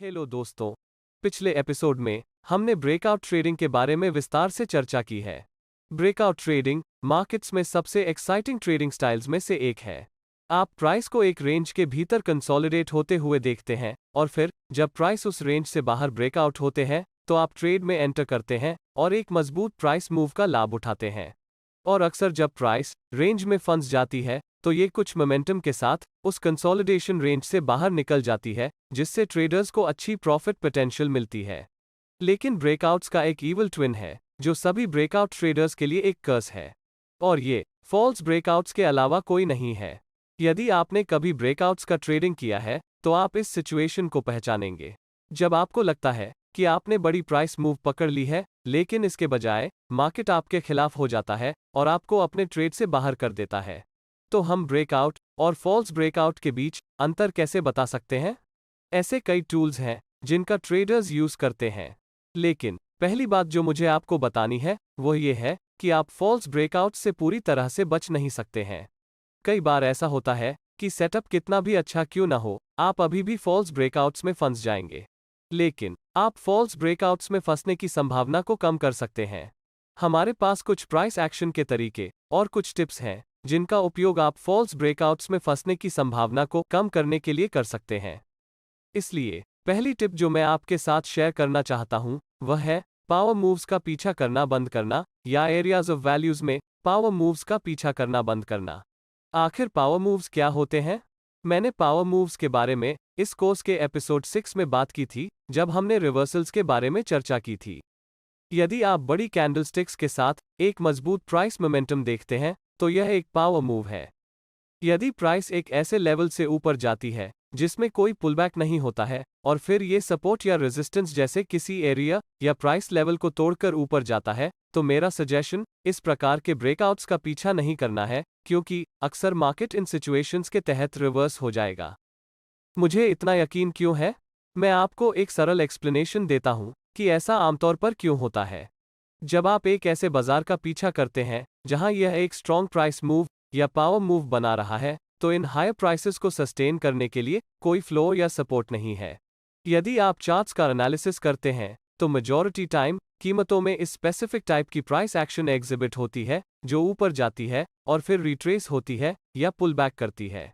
Hello दोस्तों, पिछले episode में हमने ब्रेकआउट ट्रेडिंग के बारे में विस्तार से चर्चा की है। ब्रेकआउट ट्रेडिंग मार्केट्स में सबसे एक्साइटिंग ट्रेडिंग स्टाइल्स में से एक है। आप प्राइस को एक रेंज के भीतर कंसोलिडेट होते हुए देखते हैं और फिर जब प्राइस उस रेंज से बाहर ब्रेकआउट होते हैं तो आप ट्रेड में एंटर करते हैं और एक मजबूत प्राइस मूव का लाभ उठाते हैं। और अक्सर जब प्राइस रेंज में फंस जाती है तो ये कुछ मोमेंटम के साथ उस कंसोलिडेशन रेंज से बाहर निकल जाती है, जिससे ट्रेडर्स को अच्छी प्रॉफिट पोटेंशियल मिलती है। लेकिन ब्रेकआउट्स का एक ईवल ट्विन है जो सभी ब्रेकआउट ट्रेडर्स के लिए एक कर्स है, और ये फॉल्स ब्रेकआउट्स के अलावा कोई नहीं है। यदि आपने कभी ब्रेकआउट्स का ट्रेडिंग किया है तो आप इस सिचुएशन को पहचानेंगे जब आपको लगता है कि आपने बड़ी प्राइस मूव पकड़ ली है, लेकिन इसके बजाय मार्केट आपके खिलाफ हो जाता है और आपको अपने ट्रेड से बाहर कर देता है। तो हम ब्रेकआउट और फॉल्स ब्रेकआउट के बीच अंतर कैसे बता सकते हैं? ऐसे कई टूल्स हैं जिनका ट्रेडर्स यूज करते हैं, लेकिन पहली बात जो मुझे आपको बतानी है वो ये है कि आप फॉल्स ब्रेकआउट से पूरी तरह से बच नहीं सकते हैं। कई बार ऐसा होता है कि सेटअप कितना भी अच्छा क्यों ना हो, आप अभी भी फॉल्स ब्रेकआउट्स में फंस जाएंगे। लेकिन आप फॉल्स ब्रेकआउट्स में फंसने की संभावना को कम कर सकते हैं। हमारे पास कुछ प्राइस एक्शन के तरीके और कुछ टिप्स हैं जिनका उपयोग आप फॉल्स ब्रेकआउट्स में फंसने की संभावना को कम करने के लिए कर सकते हैं। इसलिए पहली टिप जो मैं आपके साथ शेयर करना चाहता हूं वह है पावर मूव्स का पीछा करना बंद करना, या एरियाज ऑफ वैल्यूज में पावर मूव्स का पीछा करना बंद करना। आखिर पावर मूव्स क्या होते हैं? मैंने पावर मूव्स के बारे में इस कोर्स के एपिसोड 6 में बात की थी जब हमने रिवर्सल्स के बारे में चर्चा की थी। यदि आप बड़ी कैंडलस्टिक्स के साथ एक मजबूत प्राइस मोमेंटम देखते हैं तो यह एक पावर मूव है। यदि प्राइस एक ऐसे लेवल से ऊपर जाती है जिसमें कोई पुलबैक नहीं होता है और फिर ये सपोर्ट या रेजिस्टेंस जैसे किसी एरिया या प्राइस लेवल को तोड़कर ऊपर जाता है, तो मेरा सजेशन इस प्रकार के ब्रेकआउट्स का पीछा नहीं करना है, क्योंकि अक्सर मार्केट इन सिचुएशंस के तहत रिवर्स हो जाएगा। मुझे इतना यकीन क्यों है? मैं आपको एक सरल एक्सप्लेनेशन देता हूं कि ऐसा आमतौर पर क्यों होता है। जब आप एक ऐसे बाजार का पीछा करते हैं जहां यह एक स्ट्रॉन्ग प्राइस मूव या पावर मूव बना रहा है, तो इन हायर प्राइसेस को सस्टेन करने के लिए कोई फ्लोर या सपोर्ट नहीं है। यदि आप चार्ट्स का एनालिसिस करते हैं तो मेजॉरिटी टाइम कीमतों में इस स्पेसिफिक टाइप की प्राइस एक्शन एग्जिबिट होती है जो ऊपर जाती है और फिर रिट्रेस होती है या पुल बैक करती है।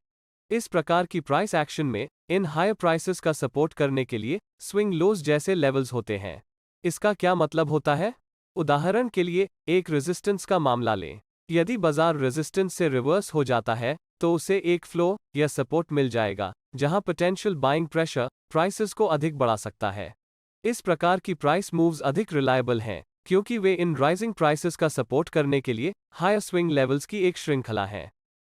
इस प्रकार की प्राइस एक्शन में इन हायर प्राइसेस का सपोर्ट करने के लिए स्विंग लोज जैसे लेवल्स होते हैं। इसका क्या मतलब होता है? उदाहरण के लिए एक रेजिस्टेंस का मामला लें। यदि बाजार रेजिस्टेंस से रिवर्स हो जाता है तो उसे एक फ्लो या सपोर्ट मिल जाएगा जहां पोटेंशियल बाइंग प्रेशर प्राइसेस को अधिक बढ़ा सकता है। इस प्रकार की प्राइस मूव्स अधिक रिलायबल हैं क्योंकि वे इन राइजिंग प्राइसेस का सपोर्ट करने के लिए हायर स्विंग लेवल्स की एक श्रृंखला है।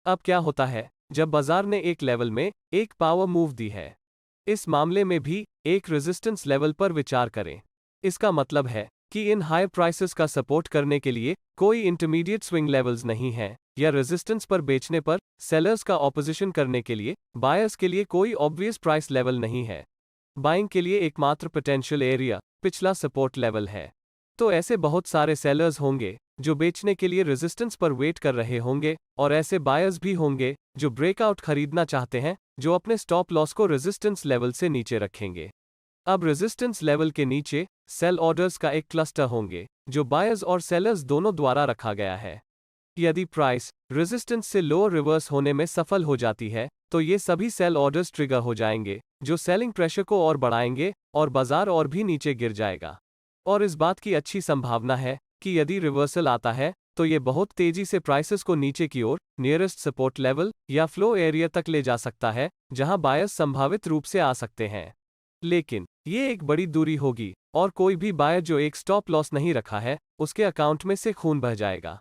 अब क्या होता है जब बाजार ने एक लेवल में एक पावर मूव दी है? इस मामले में भी एक रेजिस्टेंस लेवल पर विचार करें। इसका मतलब है कि इन हाई प्राइसेस का सपोर्ट करने के लिए कोई इंटरमीडिएट स्विंग लेवल्स नहीं है, या रेजिस्टेंस पर बेचने पर सेलर्स का ऑपोजिशन करने के लिए बायर्स के लिए कोई ऑब्वियस प्राइस लेवल नहीं है। बाइंग के लिए एकमात्र पोटेंशियल एरिया पिछला सपोर्ट लेवल है। तो ऐसे बहुत सारे सेलर्स होंगे जो बेचने के लिए रेजिस्टेंस पर वेट कर रहे होंगे, और ऐसे बायर्स भी होंगे जो ब्रेकआउट खरीदना चाहते हैं, जो अपने स्टॉप लॉस को रेजिस्टेंस लेवल से नीचे रखेंगे। अब रेजिस्टेंस लेवल के नीचे सेल ऑर्डर्स का एक क्लस्टर होंगे जो बायर्स और सेलर्स दोनों द्वारा रखा गया है। यदि प्राइस रेजिस्टेंस से लोअर रिवर्स होने में सफल हो जाती है तो ये सभी सेल ऑर्डर्स ट्रिगर हो जाएंगे जो सेलिंग प्रेशर को और बढ़ाएंगे और बाजार और भी नीचे गिर जाएगा। और इस बात की अच्छी संभावना है कि यदि रिवर्सल आता है तो ये बहुत तेजी से प्राइसेस को नीचे की ओर नियरेस्ट सपोर्ट लेवल या फ्लो एरिया तक ले जा सकता है जहां बायर्स संभावित रूप से आ सकते हैं। लेकिन ये एक बड़ी दूरी होगी और कोई भी बायर जो एक स्टॉप लॉस नहीं रखा है उसके अकाउंट में से खून बह जाएगा।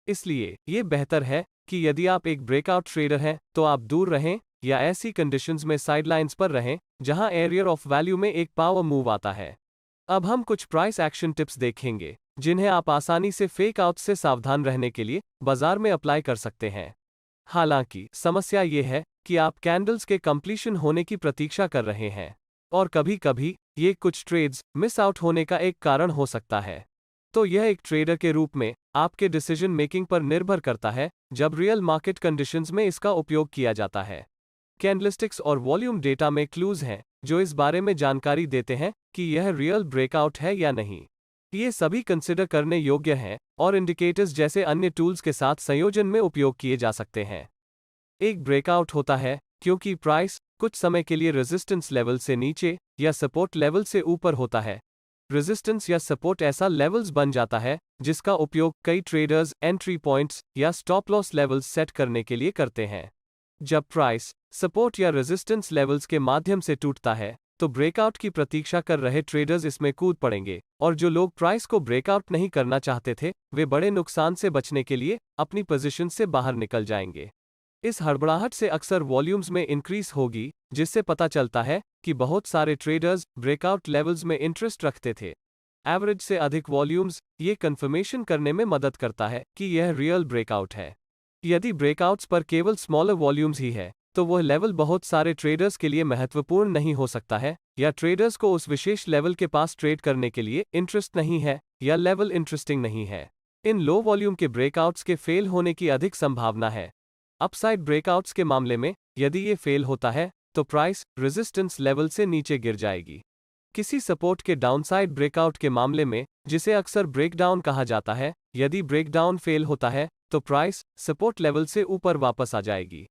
इसलिए ये बेहतर है कि यदि आप एक ब्रेकआउट ट्रेडर हैं तो आप दूर रहें या ऐसी कंडीशंस में साइडलाइंस पर रहें जहां एरिया ऑफ वैल्यू में एक पावर मूव आता है। अब हम कुछ प्राइस एक्शन टिप्स देखेंगे जिन्हें आप आसानी से फेक आउट से सावधान रहने के लिए बाजार में अप्लाई कर सकते हैं। हालांकि समस्या ये है कि आप कैंडल्स के कंप्लीशन होने की प्रतीक्षा कर रहे हैं, और कभी कभी ये कुछ ट्रेड्स मिस आउट होने का एक कारण हो सकता है। तो यह एक ट्रेडर के रूप में आपके डिसीजन मेकिंग पर निर्भर करता है जब रियल मार्केट कंडीशंस में इसका उपयोग किया जाता है। कैंडलस्टिक्स और वॉल्यूम डेटा में क्लूज हैं जो इस बारे में जानकारी देते हैं कि यह रियल ब्रेकआउट है या नहीं। ये सभी कंसिडर करने योग्य हैं और इंडिकेटर्स जैसे अन्य टूल्स के साथ संयोजन में उपयोग किए जा सकते हैं। एक ब्रेकआउट होता है क्योंकि प्राइस कुछ समय के लिए रेजिस्टेंस लेवल से नीचे या सपोर्ट लेवल से ऊपर होता है। रेजिस्टेंस या सपोर्ट ऐसा लेवल्स बन जाता है जिसका उपयोग कई ट्रेडर्स एंट्री पॉइंट्स या स्टॉप लॉस लेवल्स सेट करने के लिए करते हैं। जब प्राइस सपोर्ट या रेजिस्टेंस लेवल्स के माध्यम से टूटता है तो ब्रेकआउट की प्रतीक्षा कर रहे ट्रेडर्स इसमें कूद पड़ेंगे, और जो लोग प्राइस को ब्रेकआउट नहीं करना चाहते थे वे बड़े नुकसान से बचने के लिए अपनी पोजीशन से बाहर निकल जाएंगे। इस हड़बड़ाहट से अक्सर वॉल्यूम्स में इंक्रीज होगी, जिससे पता चलता है कि बहुत सारे ट्रेडर्स ब्रेकआउट लेवल्स में इंटरेस्ट रखते थे। एवरेज से अधिक वॉल्यूम्स ये कंफर्मेशन करने में मदद करता है कि यह रियल ब्रेकआउट है। यदि ब्रेकआउट्स पर केवल स्मॉलर वॉल्यूम्स ही है तो वह लेवल बहुत सारे ट्रेडर्स के लिए महत्वपूर्ण नहीं हो सकता है, या ट्रेडर्स को उस विशेष लेवल के पास ट्रेड करने के लिए इंटरेस्ट नहीं है, या लेवल इंटरेस्टिंग नहीं है। इन लो वॉल्यूम के ब्रेकआउट्स के फेल होने की अधिक संभावना है। अपसाइड ब्रेकआउट्स के मामले में यदि ये फेल होता है तो प्राइस रेजिस्टेंस लेवल से नीचे गिर जाएगी। किसी सपोर्ट के डाउनसाइड ब्रेकआउट के मामले में, जिसे अक्सर ब्रेकडाउन कहा जाता है, यदि ब्रेकडाउन फेल होता है तो प्राइस सपोर्ट लेवल से ऊपर वापस आ जाएगी।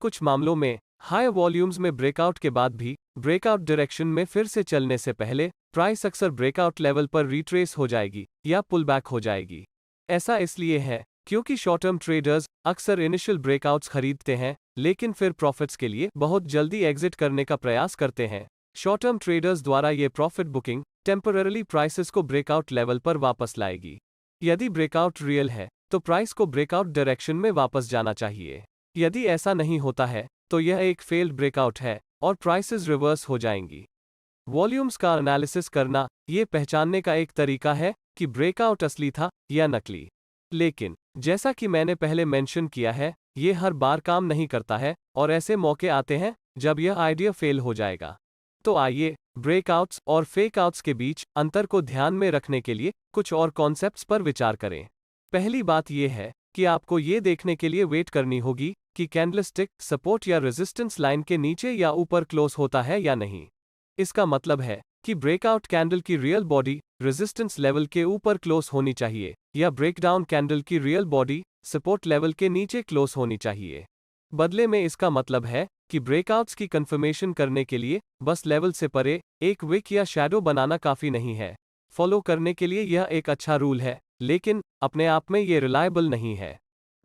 कुछ मामलों में हाई वॉल्यूम्स में ब्रेकआउट के बाद भी ब्रेकआउट डायरेक्शन में फिर से चलने से पहले प्राइस अक्सर ब्रेकआउट लेवल पर रिट्रेस हो जाएगी या पुल बैक हो जाएगी। ऐसा इसलिए है क्योंकि शॉर्ट टर्म ट्रेडर्स अक्सर इनिशियल ब्रेकआउट्स खरीदते हैं लेकिन फिर प्रॉफिट्स के लिए बहुत जल्दी एग्जिट करने का प्रयास करते हैं। शॉर्ट टर्म ट्रेडर्स द्वारा ये प्रॉफिट बुकिंग टेम्पररी प्राइसेस को ब्रेकआउट लेवल पर वापस लाएगी। यदि ब्रेकआउट रियल है तो प्राइस को ब्रेकआउट डायरेक्शन में वापस जाना चाहिए। यदि ऐसा नहीं होता है तो यह एक फेल्ड ब्रेकआउट है और प्राइसेस रिवर्स हो जाएंगी। वॉल्यूम्स का एनालिसिस करना ये पहचानने का एक तरीका है कि ब्रेकआउट असली था या नकली। लेकिन जैसा कि मैंने पहले मेंशन किया है, ये हर बार काम नहीं करता है और ऐसे मौके आते हैं जब यह आइडिया फेल हो जाएगा। तो आइए ब्रेकआउट्स और फेकआउट्स के बीच अंतर को ध्यान में रखने के लिए कुछ और कॉन्सेप्ट्स पर विचार करें। पहली बात यह है कि आपको ये देखने के लिए वेट करनी होगी कि कैंडलस्टिक सपोर्ट या रेजिस्टेंस लाइन के नीचे या ऊपर क्लोज होता है या नहीं। इसका मतलब है कि ब्रेकआउट कैंडल की रियल बॉडी रेजिस्टेंस लेवल के ऊपर क्लोज होनी चाहिए या ब्रेकडाउन कैंडल की रियल बॉडी सपोर्ट लेवल के नीचे क्लोज होनी चाहिए। बदले में इसका मतलब है कि ब्रेकआउट्स की कंफर्मेशन करने के लिए बस लेवल से परे एक विक या शैडो बनाना काफी नहीं है। फॉलो करने के लिए यह एक अच्छा रूल है, लेकिन अपने आप में यह रिलायबल नहीं है।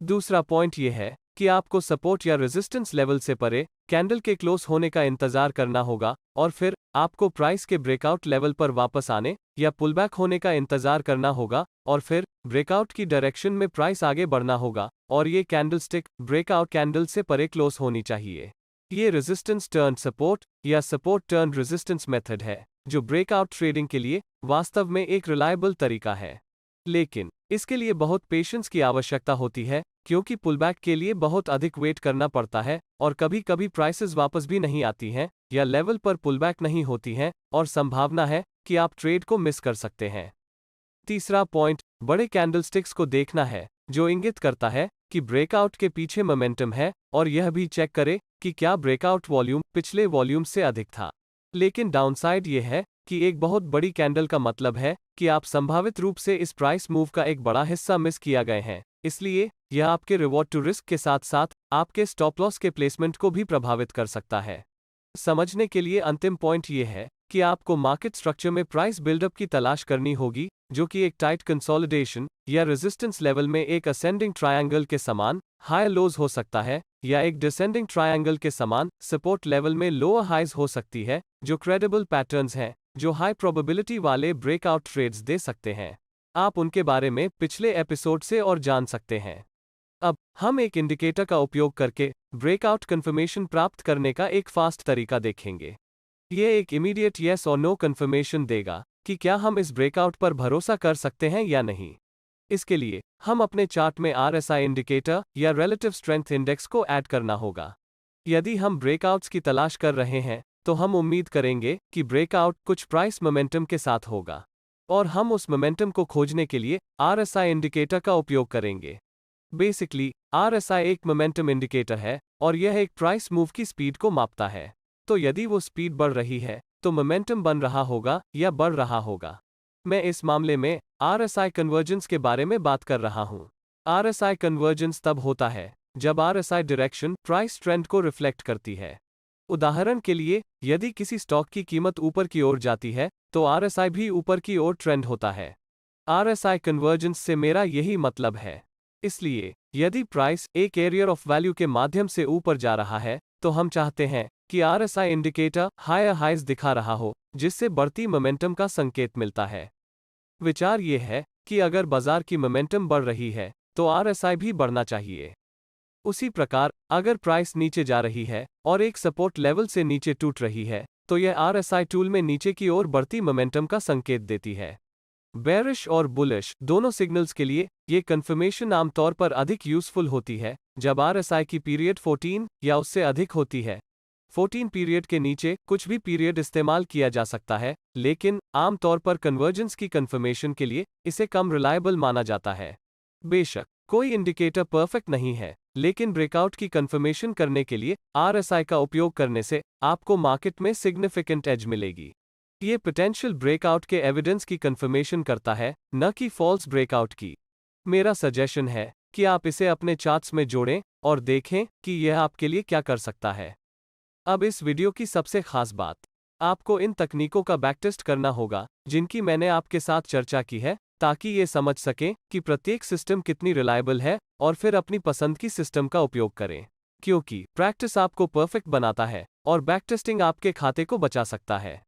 दूसरा पॉइंट यह है कि आपको सपोर्ट या रेजिस्टेंस लेवल से परे कैंडल के क्लोज होने का इंतजार करना होगा और फिर आपको प्राइस के ब्रेकआउट लेवल पर वापस आने या पुलबैक होने का इंतजार करना होगा और फिर ब्रेकआउट की डायरेक्शन में प्राइस आगे बढ़ना होगा, और ये कैंडलस्टिक ब्रेकआउट कैंडल से परे क्लोज होनी चाहिए। ये रेजिस्टेंस टर्न सपोर्ट या सपोर्ट टर्न रेजिस्टेंस मेथड है जो ब्रेकआउट ट्रेडिंग के लिए वास्तव में एक रिलायबल तरीका है, लेकिन इसके लिए बहुत पेशेंस की आवश्यकता होती है क्योंकि पुलबैक के लिए बहुत अधिक वेट करना पड़ता है और कभी कभी प्राइसेस वापस भी नहीं आती हैं या लेवल पर पुलबैक नहीं होती हैं और संभावना है कि आप ट्रेड को मिस कर सकते हैं। तीसरा पॉइंट बड़े कैंडलस्टिक्स को देखना है जो इंगित करता है कि ब्रेकआउट के पीछे मोमेंटम है, और यह भी चेक करें कि क्या ब्रेकआउट वॉल्यूम पिछले वॉल्यूम से अधिक था। लेकिन डाउनसाइड यह है कि एक बहुत बड़ी कैंडल का मतलब है कि आप संभावित रूप से इस प्राइस मूव का एक बड़ा हिस्सा मिस किया गए हैं, इसलिए यह आपके रिवॉर्ड टू रिस्क के साथ साथ आपके स्टॉप लॉस के प्लेसमेंट को भी प्रभावित कर सकता है। समझने के लिए अंतिम पॉइंट यह है कि आपको मार्केट स्ट्रक्चर में प्राइस बिल्डअप की तलाश करनी होगी जो कि एक टाइट कंसोलिडेशन या रेजिस्टेंस लेवल में एक असेंडिंग ट्रायंगल के समान हाई लोज हो सकता है, या एक डिसेंडिंग ट्रायंगल के समान सपोर्ट लेवल में लोअर हाइज हो सकती है, जो क्रेडिबल पैटर्न्स हैं जो हाई प्रोबेबिलिटी वाले ब्रेकआउट ट्रेड्स दे सकते हैं। आप उनके बारे में पिछले एपिसोड से और जान सकते हैं। अब हम एक इंडिकेटर का उपयोग करके ब्रेकआउट कंफर्मेशन प्राप्त करने का एक फास्ट तरीका देखेंगे। यह एक इमीडिएट येस और नो कंफर्मेशन देगा कि क्या हम इस ब्रेकआउट पर भरोसा कर सकते हैं या नहीं। इसके लिए हम अपने चार्ट में RSI इंडिकेटर या रिलेटिव स्ट्रेंथ इंडेक्स को ऐड करना होगा। यदि हम ब्रेकआउट्स की तलाश कर रहे हैं तो हम उम्मीद करेंगे कि ब्रेकआउट कुछ प्राइस मोमेंटम के साथ होगा, और हम उस मोमेंटम को खोजने के लिए RSI इंडिकेटर का उपयोग करेंगे। बेसिकली RSI एक मोमेंटम इंडिकेटर है और यह एक प्राइस मूव की स्पीड को मापता है। तो यदि वो स्पीड बढ़ रही है तो मोमेंटम बन रहा होगा या बढ़ रहा होगा। मैं इस मामले में RSI कन्वर्जेंस के बारे में बात कर रहा हूं। RSI कन्वर्जेंस तब होता है जब RSI डायरेक्शन प्राइस ट्रेंड को रिफ्लेक्ट करती है। उदाहरण के लिए, यदि किसी स्टॉक की कीमत ऊपर की ओर जाती है तो RSI भी ऊपर की ओर ट्रेंड होता है। RSI कन्वर्जेंस से मेरा यही मतलब है। इसलिए यदि प्राइस एक एरियर ऑफ वैल्यू के माध्यम से ऊपर जा रहा है तो हम चाहते हैं कि RSI इंडिकेटर हायर हाइज दिखा रहा हो, जिससे बढ़ती मोमेंटम का संकेत मिलता है। विचार यह है कि अगर बाजार की मोमेंटम बढ़ रही है तो RSI भी बढ़ना चाहिए। उसी प्रकार, अगर प्राइस नीचे जा रही है और एक सपोर्ट लेवल से नीचे टूट रही है तो यह RSI टूल में नीचे की ओर बढ़ती मोमेंटम का संकेत देती है। बेरिश और बुलिश दोनों सिग्नल्स के लिए ये कंफर्मेशन आमतौर पर अधिक यूजफुल होती है जब RSI की पीरियड 14 या उससे अधिक होती है। 14 पीरियड के नीचे कुछ भी पीरियड इस्तेमाल किया जा सकता है, लेकिन आमतौर पर कन्वर्जेंस की कंफर्मेशन के लिए इसे कम रिलायबल माना जाता है। बेशक कोई इंडिकेटर परफेक्ट नहीं है, लेकिन ब्रेकआउट की कंफर्मेशन करने के लिए RSI का उपयोग करने से आपको मार्केट में सिग्निफिकेंट एज मिलेगी। ये पोटेंशियल ब्रेकआउट के एविडेंस की कंफर्मेशन करता है, न कि फॉल्स ब्रेकआउट की। मेरा सजेशन है कि आप इसे अपने चार्ट्स में जोड़ें और देखें कि यह आपके लिए क्या कर सकता है। अब इस वीडियो की सबसे खास बात, आपको इन तकनीकों का बैकटेस्ट करना होगा जिनकी मैंने आपके साथ चर्चा की है, ताकि ये समझ सकें कि प्रत्येक सिस्टम कितनी रिलायबल है और फिर अपनी पसंद की सिस्टम का उपयोग करें। क्योंकि प्रैक्टिस आपको परफेक्ट बनाता है और बैकटेस्टिंग आपके खाते को बचा सकता है।